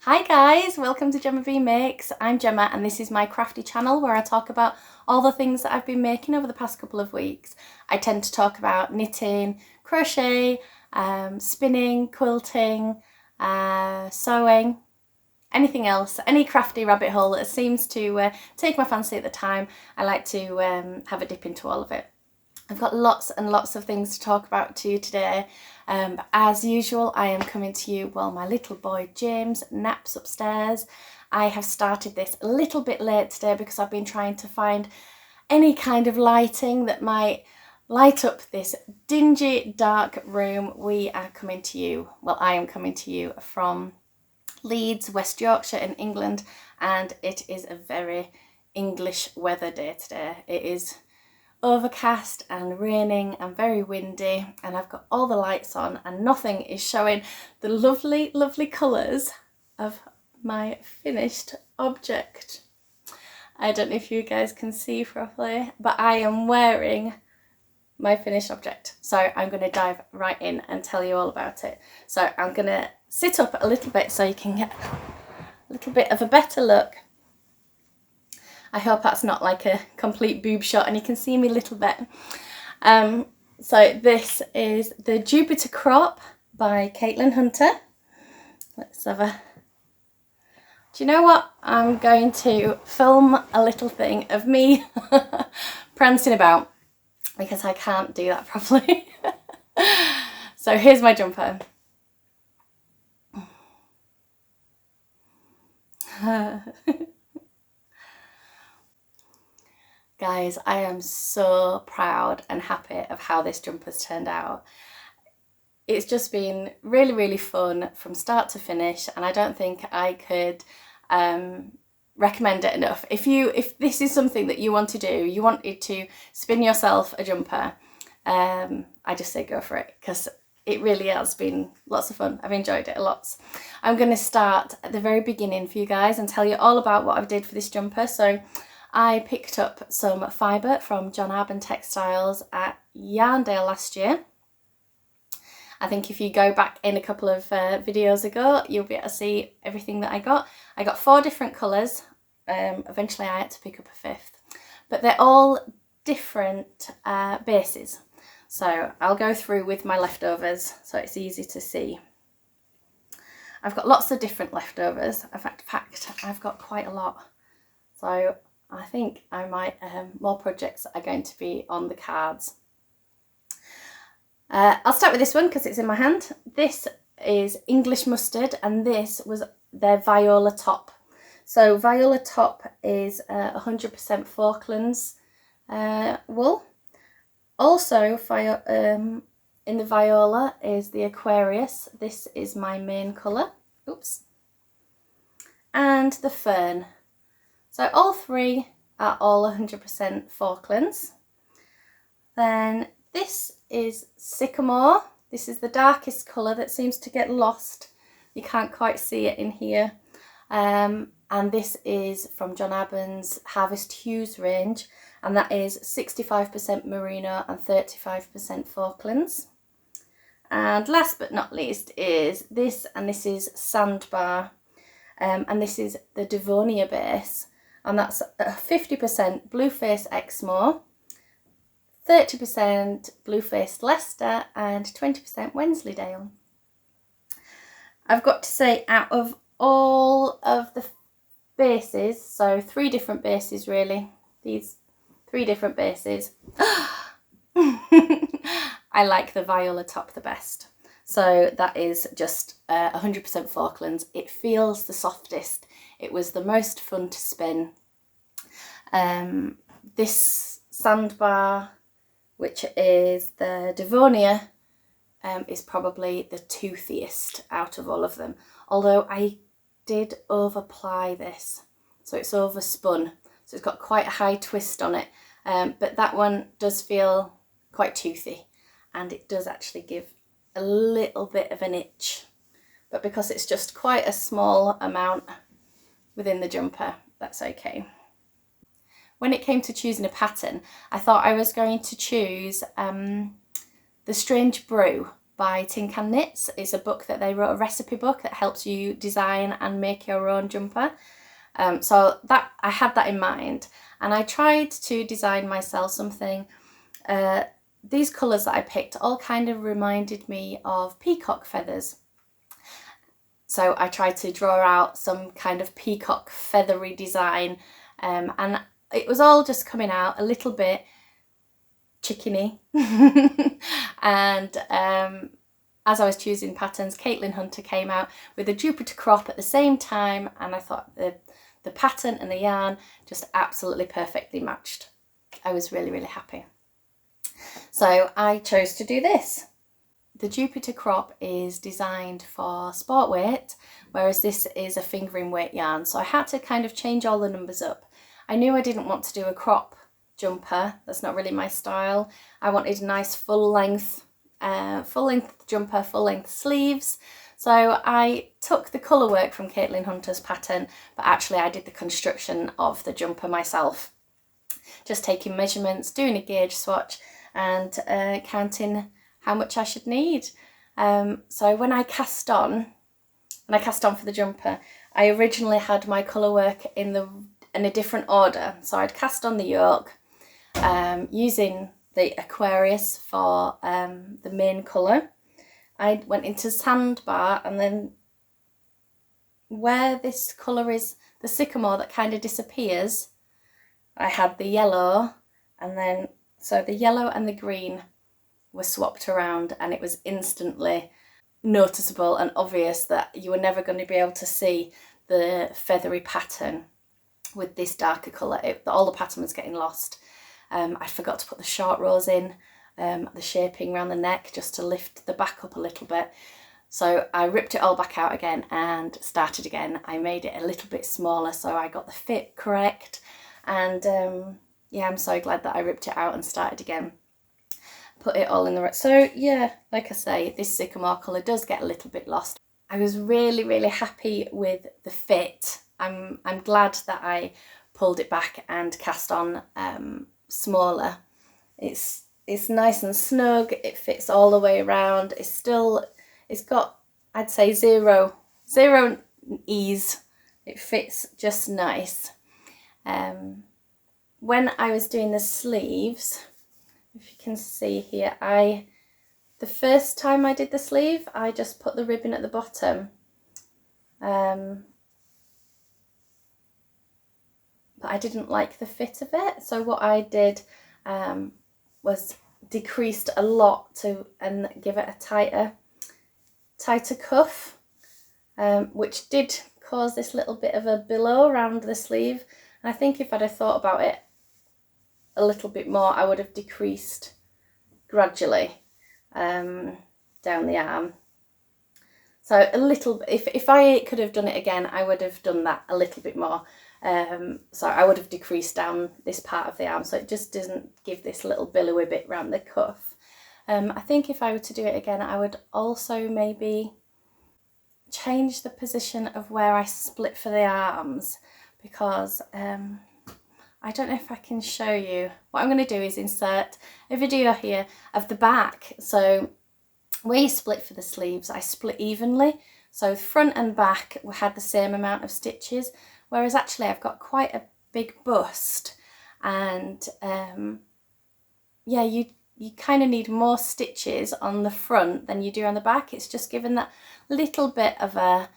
Hi guys, welcome to Gemma B Makes. I'm Gemma and this is my crafty channel where I talk about all the things that I've been making over the past couple of weeks. I tend to talk about knitting, crochet, spinning, quilting, sewing, anything else, any crafty rabbit hole that seems to take my fancy at the time. I like to have a dip into all of it. I've got lots and lots of things to talk about to you today. As usual, I am coming to you while my little boy James naps upstairs. I have started this a little bit late today because I've been trying to find any kind of lighting that might light up this dingy, dark room. We are coming to you, well, I am coming to you from Leeds, West Yorkshire in England, and it is a very English weather day today. It is overcast and raining and very windy, and I've got all the lights on and nothing is showing the lovely, lovely colours of my finished object. I don't know if you guys can see properly, but I am wearing my finished object. So I'm going to dive right in and tell you all about it. So I'm going to sit up a little bit so you can get a little bit of a better look. I hope that's not like a complete boob shot and you can see me a little bit. So this is the Jupiter Crop by Caitlin Hunter. Let's have a... Do you know what? I'm going to film a little thing of me prancing about because I can't do that properly. So here's my jumper. Guys, I am so proud and happy of how this jumper's turned out. It's just been really, really fun from start to finish, and I don't think I could recommend it enough. If this is something that you want to do, you wanted to spin yourself a jumper, I just say go for it because it really has been lots of fun. I've enjoyed it a lot. I'm going to start at the very beginning for you guys and tell you all about what I did for this jumper. So I picked up some fibre from Arbon Textiles at Yarndale last year. I think if you go back in a couple of videos ago, you'll be able to see everything that I got. I got 4 different colours. Eventually I had to pick up a 5th. But they're all different bases. So I'll go through with my leftovers so it's easy to see. I've got lots of different leftovers. In fact, I've got quite a lot. So I think I might, more projects are going to be on the cards. I'll start with this one because it's in my hand. This is English Mustard and this was their Viola Top. So Viola Top is 100% Falklands wool. Also in the Viola is the Aquarius. This is my main colour. Oops. And the Fern. So all 3 are all 100% Falklands. Then this is Sycamore. This is the darkest colour that seems to get lost. You can't quite see it in here. And this is from Arbon's Harvest Hues range. And that is 65% Merino and 35% Falklands. And last but not least is this, and this is Sandbar. And this is the Devonia base. And that's 50% Blueface Exmoor, 30% Bluefaced Leicester and 20% Wensleydale. I've got to say, out of all of the bases, so 3 different bases really, these 3 different bases, I like the Viola Top the best. So that is just 100% Falklands. It feels the softest. It was the most fun to spin. This Sandbar, which is the Devonia, is probably the toothiest out of all of them. Although I did overply this, so it's overspun. So it's got quite a high twist on it. But that one does feel quite toothy, and it does actually give a little bit of an itch. But because it's just quite a small amount within the jumper, that's okay. When it came to choosing a pattern, I thought I was going to choose the Strange Brew by Tin Can Knits. It's a book that they wrote, a recipe book that helps you design and make your own jumper. So that I had that in mind, and I tried to design myself something. These colours that I picked all kind of reminded me of peacock feathers. So I tried to draw out some kind of peacock feathery design, and it was all just coming out a little bit chickeny. And as I was choosing patterns, Caitlin Hunter came out with a Jupiter crop at the same time, and I thought the pattern and the yarn just absolutely perfectly matched. I was really, really happy. So I chose to do this. The Jupiter crop is designed for sport weight, whereas this is a fingering weight yarn. So I had to kind of change all the numbers up. I knew I didn't want to do a crop jumper. That's not really my style. I wanted a nice full length jumper, full length sleeves. So I took the colour work from Caitlin Hunter's pattern, but actually I did the construction of the jumper myself. Just taking measurements, doing a gauge swatch, and counting how much I should need. So when I cast on for the jumper, I originally had my colour work in a different order. So I'd cast on the yoke using the Aquarius for the main colour. I went into Sandbar, and then where this colour is, the sycamore that kind of disappears, I had the yellow, and then so the yellow and the green were swapped around, and it was instantly noticeable and obvious that you were never going to be able to see the feathery pattern with this darker colour. All the pattern was getting lost. I forgot to put the short rows in, the shaping around the neck, just to lift the back up a little bit. So I ripped it all back out again and started again. I made it a little bit smaller so I got the fit correct, and yeah, I'm so glad that I ripped it out and started again. Put it all in the right. So yeah, like I say, this sycamore colour does get a little bit lost. I was really, really happy with the fit. I'm glad that I pulled it back and cast on smaller. It's nice and snug. It fits all the way around. It's got, I'd say, zero ease. It fits just nice. When I was doing the sleeves, if you can see here, the first time I did the sleeve, I just put the ribbon at the bottom. But I didn't like the fit of it, so what I did was decreased a lot and give it a tighter cuff, which did cause this little bit of a billow around the sleeve. And I think if I'd have thought about it a little bit more, I would have decreased gradually down the arm. So a little, if I could have done it again, I would have done that a little bit more. So I would have decreased down this part of the arm, so it just doesn't give this little billowy bit around the cuff. I think if I were to do it again, I would also maybe change the position of where I split for the arms, because I don't know if I can show you. What I'm going to do is insert a video here of the back. So where you split for the sleeves, I split evenly. So front and back had the same amount of stitches, whereas actually I've got quite a big bust, and yeah, you kind of need more stitches on the front than you do on the back. It's just given that little bit of a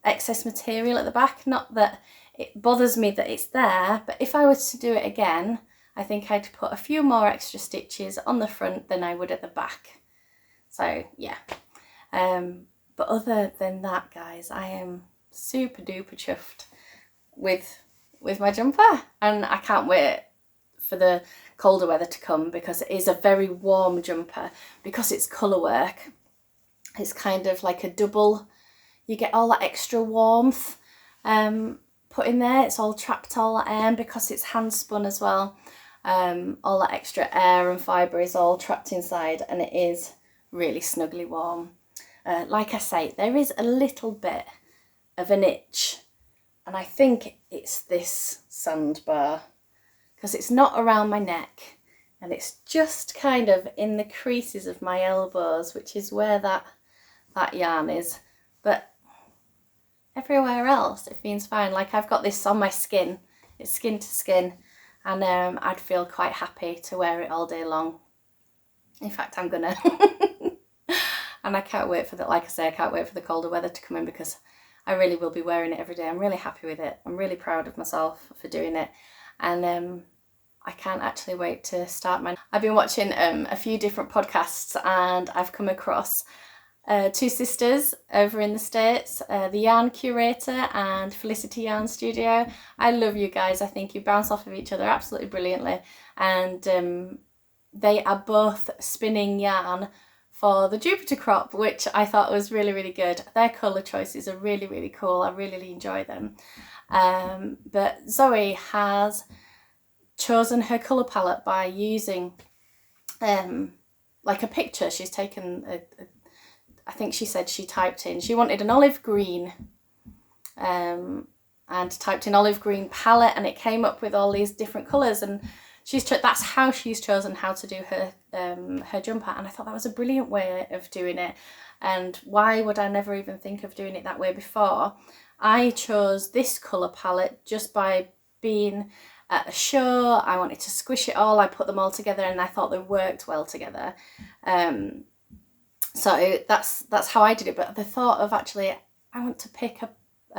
excess material at the back. Not that it bothers me that it's there, but if I was to do it again, I think I'd put a few more extra stitches on the front than I would at the back. So yeah, but other than that, guys, I am super duper chuffed with my jumper, and I can't wait for the colder weather to come, because it is a very warm jumper. Because it's colour work, it's kind of like a double, you get all that extra warmth put in there. It's all trapped, all that air, and because it's hand spun as well, all that extra air and fibre is all trapped inside, and it is really snugly warm. Like I say, there is a little bit of an itch, and I think it's this sandbar, because it's not around my neck, and it's just kind of in the creases of my elbows, which is where that yarn is, but everywhere else it feels fine. Like I've got this on my skin, it's skin to skin, and I'd feel quite happy to wear it all day long. In fact, I'm gonna. And I can't wait for the, like I say, I can't wait for the colder weather to come in, because I really will be wearing it every day. I'm really happy with it. I'm really proud of myself for doing it, and I can't actually wait to start mine. I've been watching a few different podcasts, and I've come across two sisters over in the States, the Yarn Curator and Felicity Yarn Studio. I love you guys. I think you bounce off of each other absolutely brilliantly, and they are both spinning yarn for the Jupiter crop, which I thought was really, really good. Their colour choices are really, really cool. I really enjoy them. But Zoe has chosen her colour palette by using like a picture. She's taken I think she said she typed in, she wanted an olive green, and typed in olive green palette, and it came up with all these different colours, and that's how she's chosen how to do her jumper. And I thought that was a brilliant way of doing it, and why would I never even think of doing it that way before? I chose this colour palette just by being at a show. I wanted to squish it all, I put them all together, and I thought they worked well together. So that's how I did it. But the thought of actually, I want to pick a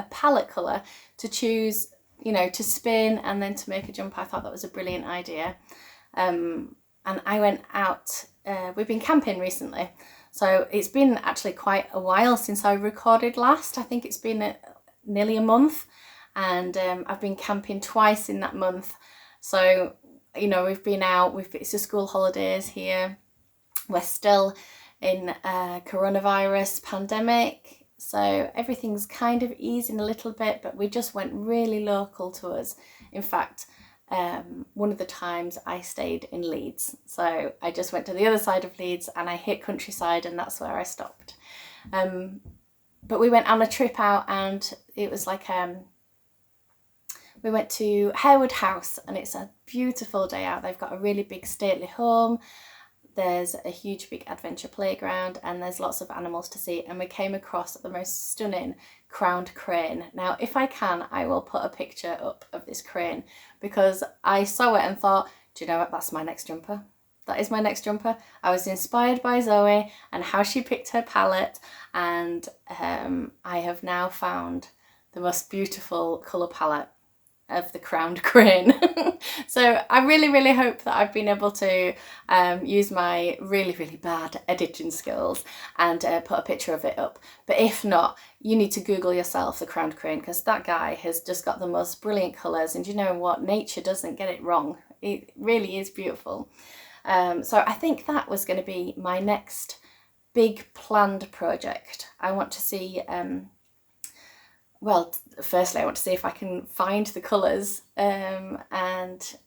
palette colour to choose, you know, to spin and then to make a jumper, I thought that was a brilliant idea. And I went out, we've been camping recently, so it's been actually quite a while since I recorded last. I think it's been nearly a month, and I've been camping twice in that month. So, you know, we've been out, it's the school holidays here, we're still in a coronavirus pandemic, so everything's kind of easing a little bit, but we just went really local to us. In fact, one of the times I stayed in Leeds, so I just went to the other side of Leeds and I hit countryside, and that's where I stopped. But we went on a trip out, and it was like we went to Harewood House, and it's a beautiful day out. They've got a really big stately home. There's a huge big adventure playground, and there's lots of animals to see, and we came across the most stunning crowned crane. Now, if I can, I will put a picture up of this crane, because I saw it and thought, do you know what, that's my next jumper. That is my next jumper. I was inspired by Zoe and how she picked her palette, and I have now found the most beautiful colour palette of the crowned crane. So I really hope that I've been able to use my really bad editing skills and put a picture of it up. But if not, you need to Google yourself the crowned crane, because that guy has just got the most brilliant colours, and you know what, nature doesn't get it wrong. It really is beautiful. So I think that was going to be my next big planned project. I want to see well, firstly, I want to see if I can find the colours, and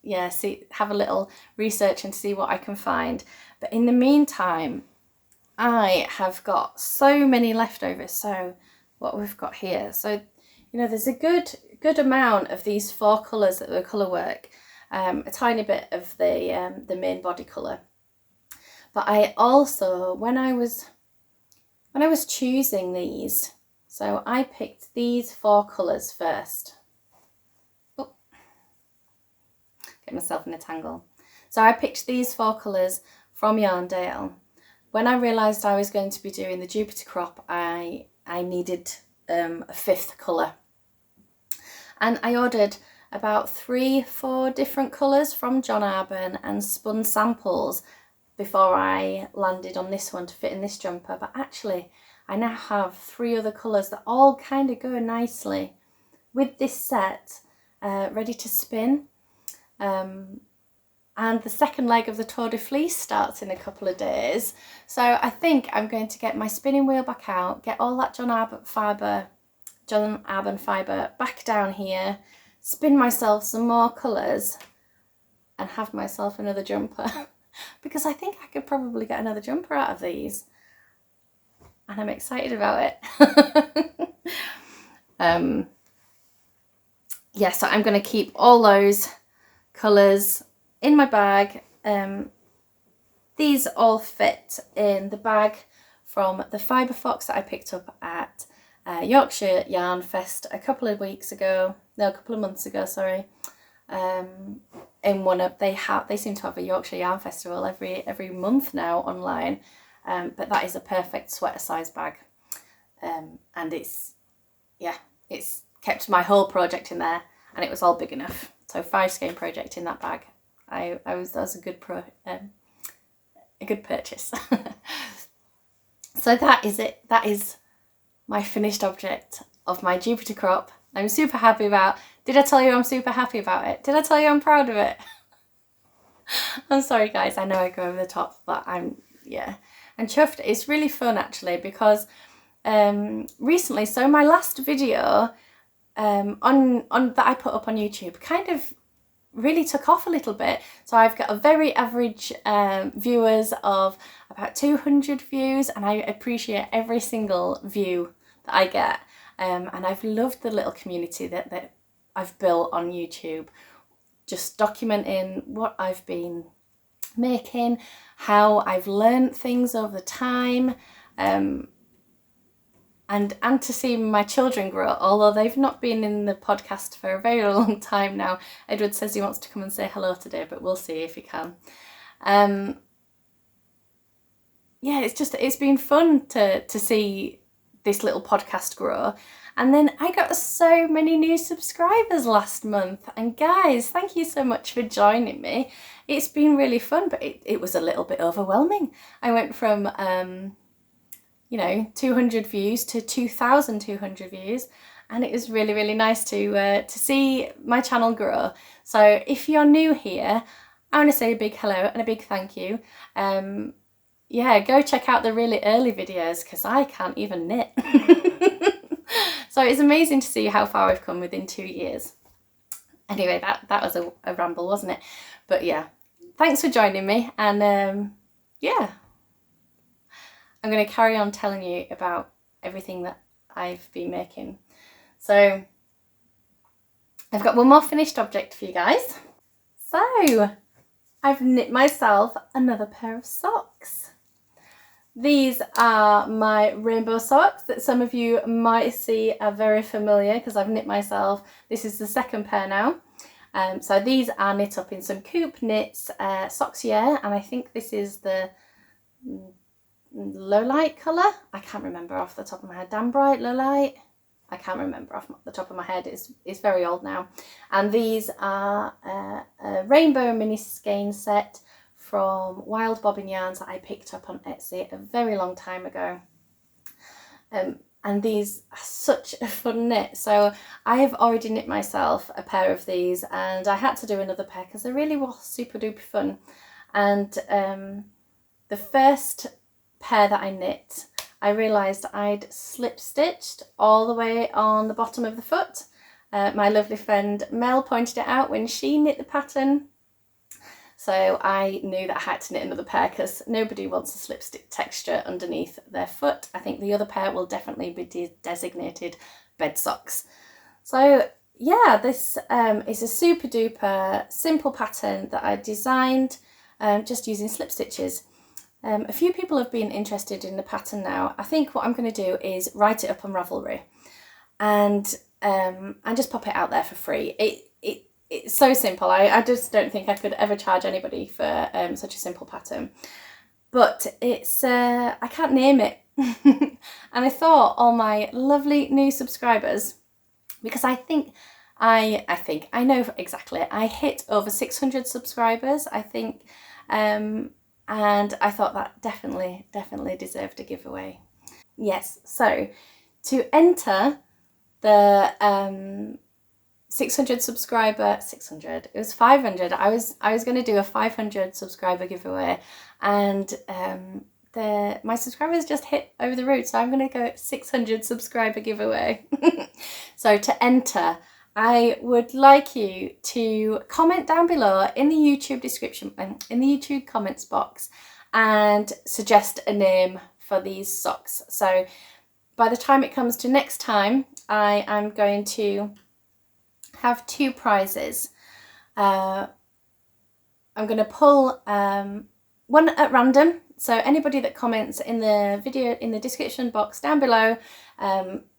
yeah, have a little research and see what I can find. But in the meantime, I have got so many leftovers. So what we've got here, so you know, there's a good amount of these 4 colours that were colour work, a tiny bit of the main body colour. But I also, when I was choosing these, so I picked these 4 colours first. Oh, get myself in a tangle. So I picked these 4 colours from Yarndale. When I realised I was going to be doing the Jupiter crop, I needed a 5th colour. And I ordered about 3-4 different colours from John Arbon and spun samples before I landed on this one to fit in this jumper. But actually, I now have 3 other colours that all kind of go nicely with this set, ready to spin. And the second leg of the Tour de Fleece starts in a couple of days. So I think I'm going to get my spinning wheel back out, get all that John Arbon fibre back down here, spin myself some more colours, and have myself another jumper. Because I think I could probably get another jumper out of these. And I'm excited about it. Yeah, so I'm going to keep all those colours in my bag, these all fit in the bag from the Fibre Fox that I picked up at Yorkshire Yarn Fest a couple of months ago, sorry. In one of they seem to have a Yorkshire Yarn Festival every month now online, but that is a perfect sweater size bag, and it's kept my whole project in there, and it was all big enough. So 5 skein project in that bag. That was a good purchase. So that is it. That is my finished object of my Jupiter crop. I'm super happy about. Did I tell you I'm super happy about it? Did I tell you I'm proud of it? I'm sorry guys, I know I go over the top, but I'm chuffed. It's really fun actually, because recently, so my last video on that I put up on YouTube kind of really took off a little bit. So I've got a very average viewers of about 200 views, and I appreciate every single view that I get. And I've loved the little community that I've built on YouTube, just documenting what I've been making, how I've learned things over the time, and to see my children grow, although they've not been in the podcast for a very long time now. Edward says he wants to come and say hello today, but we'll see if he can. Yeah, it's been fun to see this little podcast grow. And then I got so many new subscribers last month, and guys, thank you so much for joining me. It's been really fun, but it was a little bit overwhelming. I went from 200 views to 2,200 views, and it was really, really nice to see my channel grow. So if you're new here, I want to say a big hello and a big thank you. Yeah, go check out the really early videos, because I can't even knit. So it's amazing to see how far I've come within 2 years. Anyway, that was a ramble, wasn't it? But yeah, thanks for joining me, and yeah, I'm going to carry on telling you about everything that I've been making. So I've got one more finished object for you guys. So I've knit myself another pair of socks. These are my rainbow socks that some of you might see are very familiar, because I've knit myself. This is the second pair now. So these are knit up in some Coop Knits Socks Yeah, and I think this is the low light colour. I can't remember off the top of my head. Damn bright, low light. I can't remember off the top of my head. It's very old now. And these are a rainbow mini skein set from Wild Bobbin Yarns that I picked up on Etsy a very long time ago. And these are such a fun knit. So I have already knit myself a pair of these, and I had to do another pair because they really were super duper fun. And the first pair that I knit, I realised I'd slip stitched all the way on the bottom of the foot. My lovely friend Mel pointed it out when she knit the pattern. So I knew that I had to knit another pair, because nobody wants a slip stitch texture underneath their foot. I think the other pair will definitely be designated bed socks. So yeah, this is a super duper simple pattern that I designed just using slip stitches. A few people have been interested in the pattern now. I think what I'm going to do is write it up on Ravelry and just pop it out there for free. It's so simple. I just don't think I could ever charge anybody for such a simple pattern. But it's I can't name it. And I thought all my lovely new subscribers, because I know exactly, I hit over 600 subscribers, I think, and I thought that definitely deserved a giveaway. Yes, so to enter the 600 subscriber, 600, it was 500. I was going to do a 500 subscriber giveaway, and my subscribers just hit over the roof, so I'm going to go 600 subscriber giveaway. So to enter, I would like you to comment down below in the YouTube description, in the YouTube comments box, and suggest a name for these socks. So by the time it comes to next time, I am going to have 2 prizes. I'm going to pull one at random. So anybody that comments in the video, in the description box down below,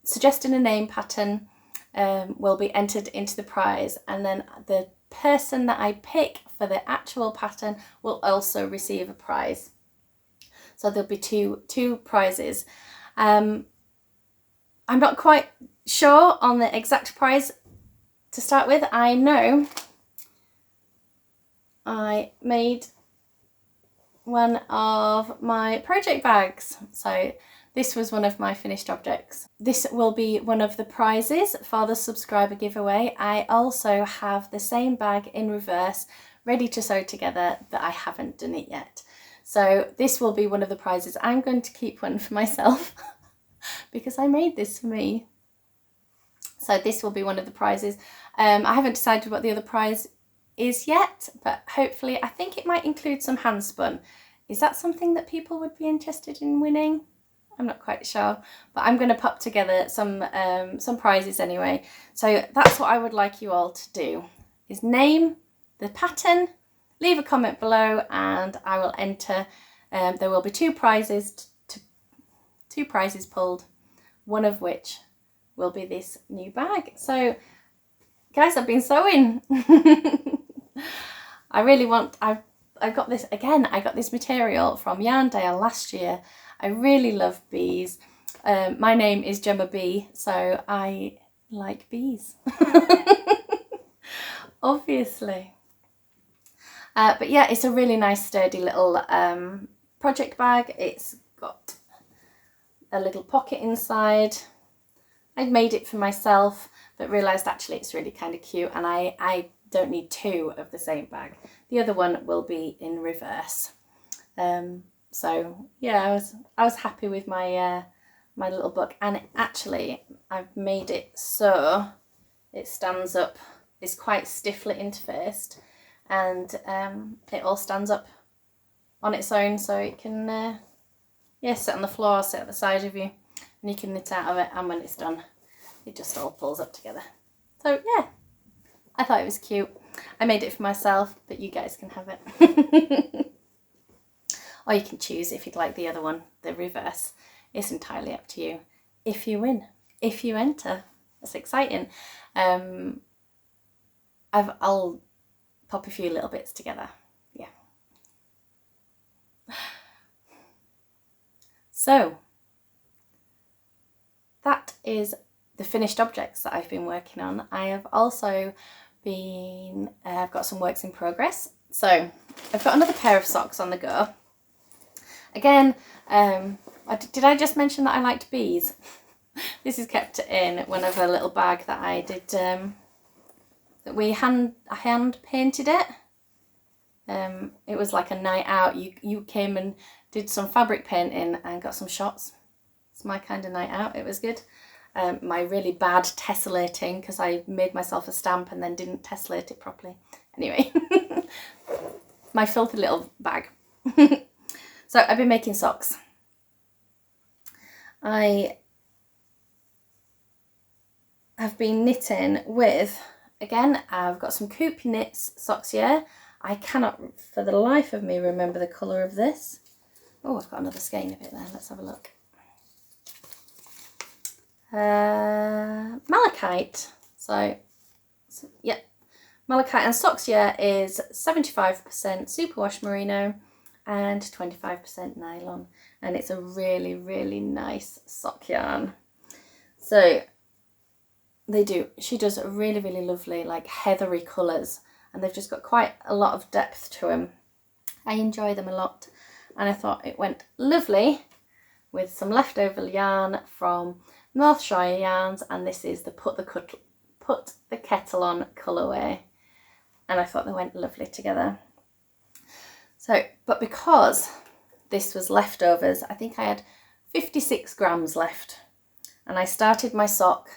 suggesting a name pattern will be entered into the prize. And then the person that I pick for the actual pattern will also receive a prize. So there'll be two prizes. I'm not quite sure on the exact prize to start with. I know I made one of my project bags. So this was one of my finished objects. This will be one of the prizes for the subscriber giveaway. I also have the same bag in reverse ready to sew together, but I haven't done it yet. So this will be one of the prizes. I'm going to keep one for myself because I made this for me. So this will be one of the prizes. I haven't decided what the other prize is yet, but hopefully, I think it might include some handspun. Is that something that people would be interested in winning? I'm not quite sure, but I'm going to pop together some prizes anyway. So that's what I would like you all to do, is name the pattern, leave a comment below, and I will enter. There will be two prizes pulled, one of which will be this new bag. So guys, I've been sewing. I really want, I got this, again, I got this material from Yarndale last year. I really love bees. My name is Gemma Bee, so I like bees. Obviously. But yeah, it's a really nice sturdy little project bag. It's got a little pocket inside. I'd made it for myself, but realised actually it's really kind of cute, and I don't need two of the same bag. The other one will be in reverse. So yeah, I was happy with my my little book, and actually I've made it so it stands up. It's quite stiffly interfaced, and it all stands up on its own, so it can yeah, sit on the floor, sit at the side of you, and you can knit out of it, and when it's done it just all pulls up together. So yeah, I thought it was cute. I made it for myself, but you guys can have it. Or you can choose if you'd like the other one, the reverse. It's entirely up to you. If you win, if you enter, that's exciting. I'll pop a few little bits together. Yeah. So that is the finished objects that I've been working on. I have also been, I've got some works in progress. So I've got another pair of socks on the go. Again, did I just mention that I liked bees? This is kept in one of a little bag that I did, that I hand painted it. It was like a night out. You came and did some fabric painting and got some shots. It's my kind of night out. It was good. My really bad tessellating, because I made myself a stamp and then didn't tessellate it properly. Anyway, my filthy little bag. So I've been making socks. I have been knitting with, again, I've got some Coop Knits socks here. I cannot for the life of me remember the colour of this. Oh, I've got another skein of it there. Let's have a look. Malachite. So yeah, malachite, and socks here is 75% superwash merino and 25% nylon, and it's a really, really nice sock yarn. So she does really, really lovely, like heathery colours, and they've just got quite a lot of depth to them. I enjoy them a lot, and I thought it went lovely with some leftover yarn from Northshire Yarns, and this is the Put the Kettle On colourway, and I thought they went lovely together. So, but because this was leftovers, I think I had 56 grams left, and I started my sock.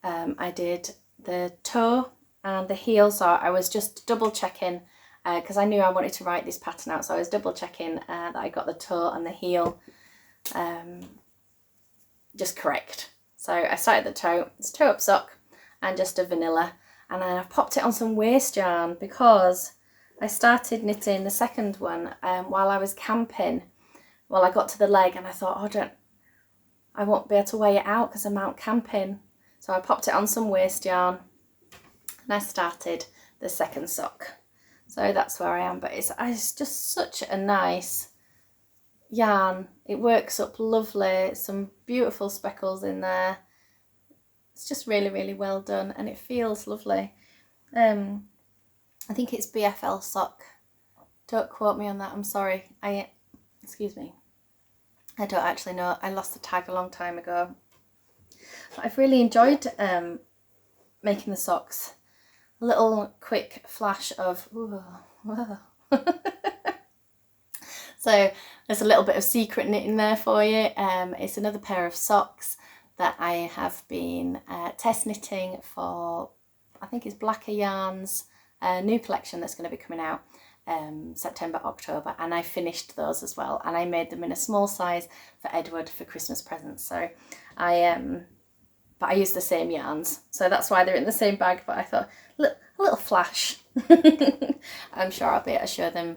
I did the toe and the heel, so I was just double checking because I knew I wanted to write this pattern out, so I was double checking that I got the toe and the heel just correct. So I started the toe, it's toe up sock and just a vanilla, and then I've popped it on some waste yarn because I started knitting the second one while I was camping. Well, I got to the leg and I thought, oh, I won't be able to weigh it out because I'm out camping. So I popped it on some waste yarn and I started the second sock. So that's where I am, but it's just such a nice yarn. It works up lovely, some beautiful speckles in there. It's just really, really well done and it feels lovely. I think it's BFL sock. Don't quote me on that, I'm sorry. Excuse me. I don't actually know. I lost the tag a long time ago. But I've really enjoyed making the socks. A little quick flash of, ooh, wow. So there's a little bit of secret knitting there for you. It's another pair of socks that I have been test knitting for, I think it's Blacker Yarns, a new collection that's going to be coming out September, October, and I finished those as well, and I made them in a small size for Edward for Christmas presents. So but I used the same yarns, so that's why they're in the same bag. But I thought, look, a little flash. I'm sure I'll be able to show them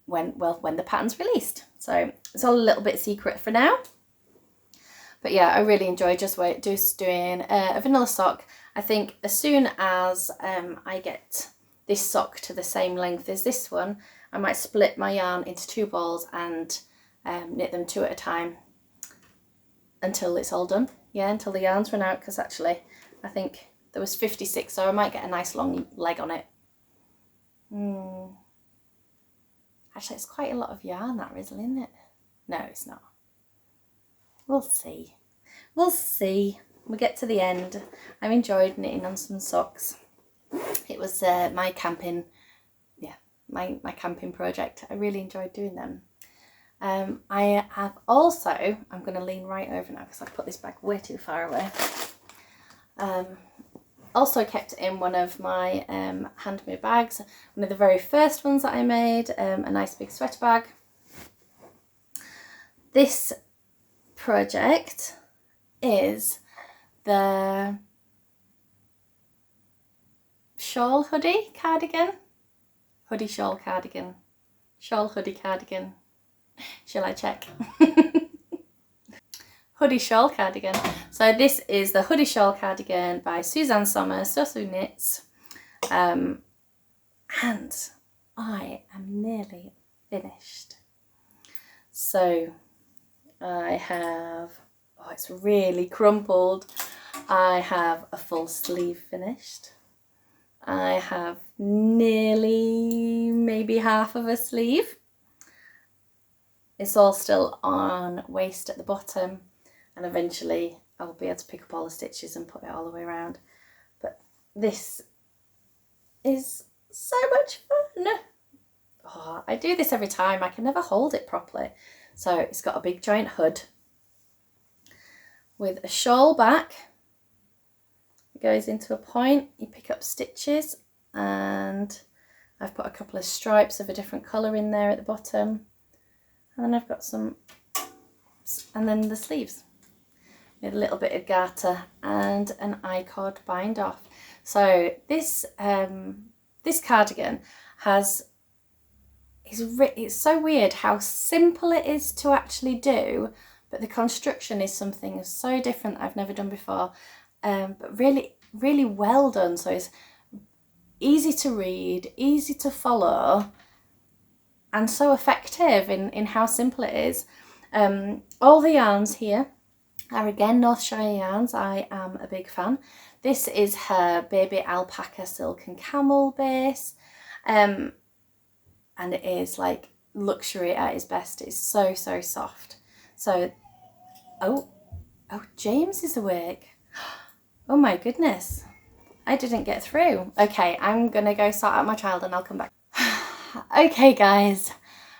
when the pattern's released. So it's all a little bit secret for now. But yeah, I really enjoy just doing a vanilla sock. I think as soon as I get this sock to the same length as this one, I might split my yarn into 2 balls and knit them 2 at a time until it's all done. Yeah, until the yarns run out, because actually I think there was 56, so I might get a nice long leg on it. Actually, it's quite a lot of yarn, that rizzle, isn't it? No, it's not. We'll see. We'll see. We get to the end. I've enjoyed knitting on some socks. It was my camping, my camping project. I really enjoyed doing them. I have also, I'm going to lean right over now because I've put this bag way too far away. Also kept in one of my handmade bags, one of the very first ones that I made, a nice big sweater bag. This project is the Shawl hoodie cardigan. Hoodie shawl cardigan. Shawl hoodie cardigan. Shall I check? Hoodie shawl cardigan. So this is the hoodie shawl cardigan by Suzanne Sommer, Sosu Knits. And I am nearly finished. So I have, oh, it's really crumpled. I have a full sleeve finished. I have nearly maybe half of a sleeve. It's all still on waist at the bottom, and eventually I'll be able to pick up all the stitches and put it all the way around. But this is so much fun. Oh, I do this every time. I can never hold it properly. So it's got a big giant hood with a shawl back. It goes into a point, you pick up stitches, and I've put a couple of stripes of a different colour in there at the bottom. And then I've got some, and then the sleeves with a little bit of garter and an I-cord bind off. So this this cardigan has, it's so weird how simple it is to actually do, but the construction is something so different that I've never done before. But really, really well done. So it's easy to read, easy to follow, and so effective in how simple it is. All the yarns here are again Northshire Yarns. I am a big fan. This is her baby alpaca silk and camel base. And it is like luxury at its best. It's so, so soft. So, oh, James is awake. Oh my goodness, I didn't get through. Okay, I'm gonna go sort out my child and I'll come back. Okay guys,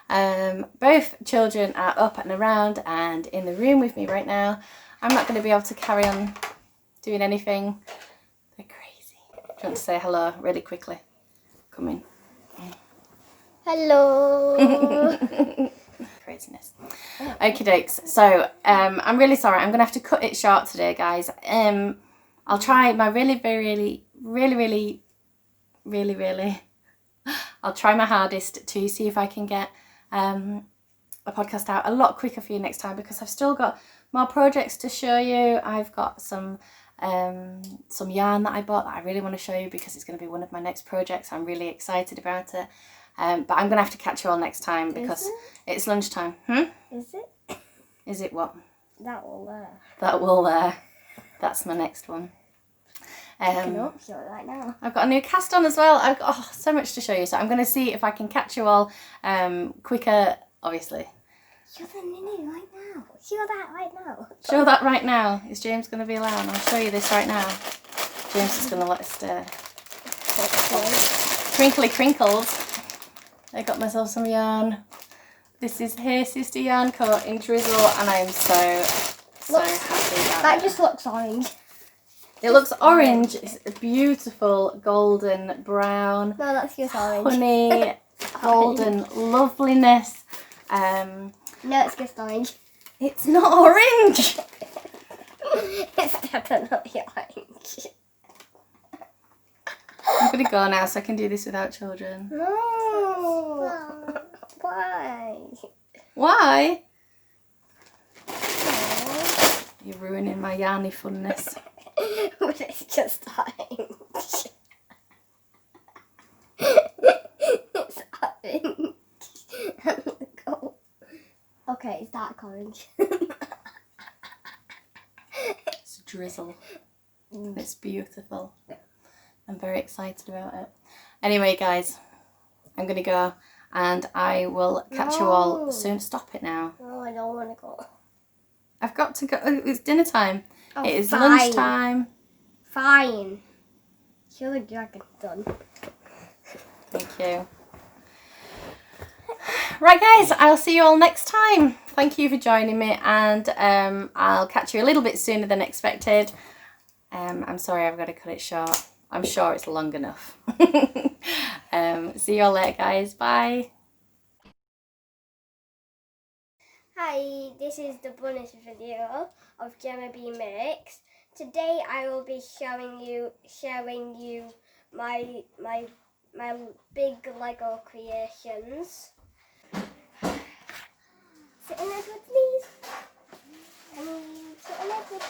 both children are up and around and in the room with me right now. I'm not going to be able to carry on doing anything. They're crazy. Do you want to say hello really quickly? Come in. Hello. Craziness. Okie dokes. So I'm really sorry. I'm going to have to cut it short today, guys. I'll try my really I'll try my hardest to see if I can get a podcast out a lot quicker for you next time, because I've still got more projects to show you. I've got some yarn that I bought that I really want to show you, because it's going to be one of my next projects. I'm really excited about it. But I'm going to have to catch you all next time because it's lunchtime. Is it? Is it what? That will there. That will there. That's my next one. Right now. I've got a new cast on as well. I've got so much to show you, so I'm going to see if I can catch you all quicker, obviously. Show the nini right now. Show that right now. Show that right now. Is James going to be allowed? I'll show you this right now. James is going to let us stir. Crinkly crinkles. I got myself some yarn. This is Hey Sister yarn coat in drizzle, and I am so happy about That it. just looks orange. It looks orange. It's a beautiful golden brown. No, that's just orange. Honey, golden loveliness. No, it's just orange. It's not orange. It's definitely orange. I'm going to go now so I can do this without children. No. Why? Why? You're ruining my yarny funness. But it's just orange. It's orange. Okay, it's dark orange. It's drizzle. It's beautiful. I'm very excited about it. Anyway, guys, I'm going to go and I will catch you all soon. Stop it now. No, I don't want to go. I've got to go. It's dinner time. Oh, it is fine. lunchtime. Fine. Kill the dragon. Done. Thank you. Right, guys, I'll see you all next time. Thank you for joining me, and I'll catch you a little bit sooner than expected. I'm sorry I've got to cut it short. I'm sure it's long enough. See you all later, guys. Bye. Hi, this is the bonus video of Gemma B Makes. Today I will be showing you my big Lego creations. Sit in Edward, please. Sit in Edward.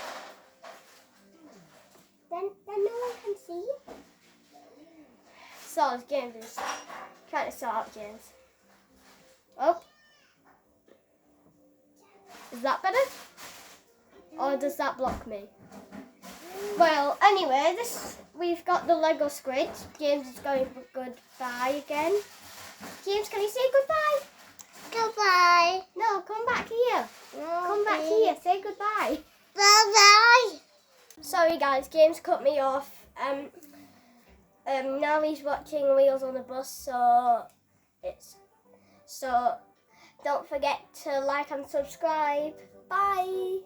Then no one can see you. So James is trying to sort out James. Oh. Is that better? Or does that block me? Well, anyway, we've got the Lego squid. James is going for goodbye again. James, can you say goodbye? Goodbye. No, come back here. Come back here. Say goodbye. Bye-bye. Sorry, guys. James cut me off. Now he's watching Wheels on the Bus, so don't forget to like and subscribe. Bye.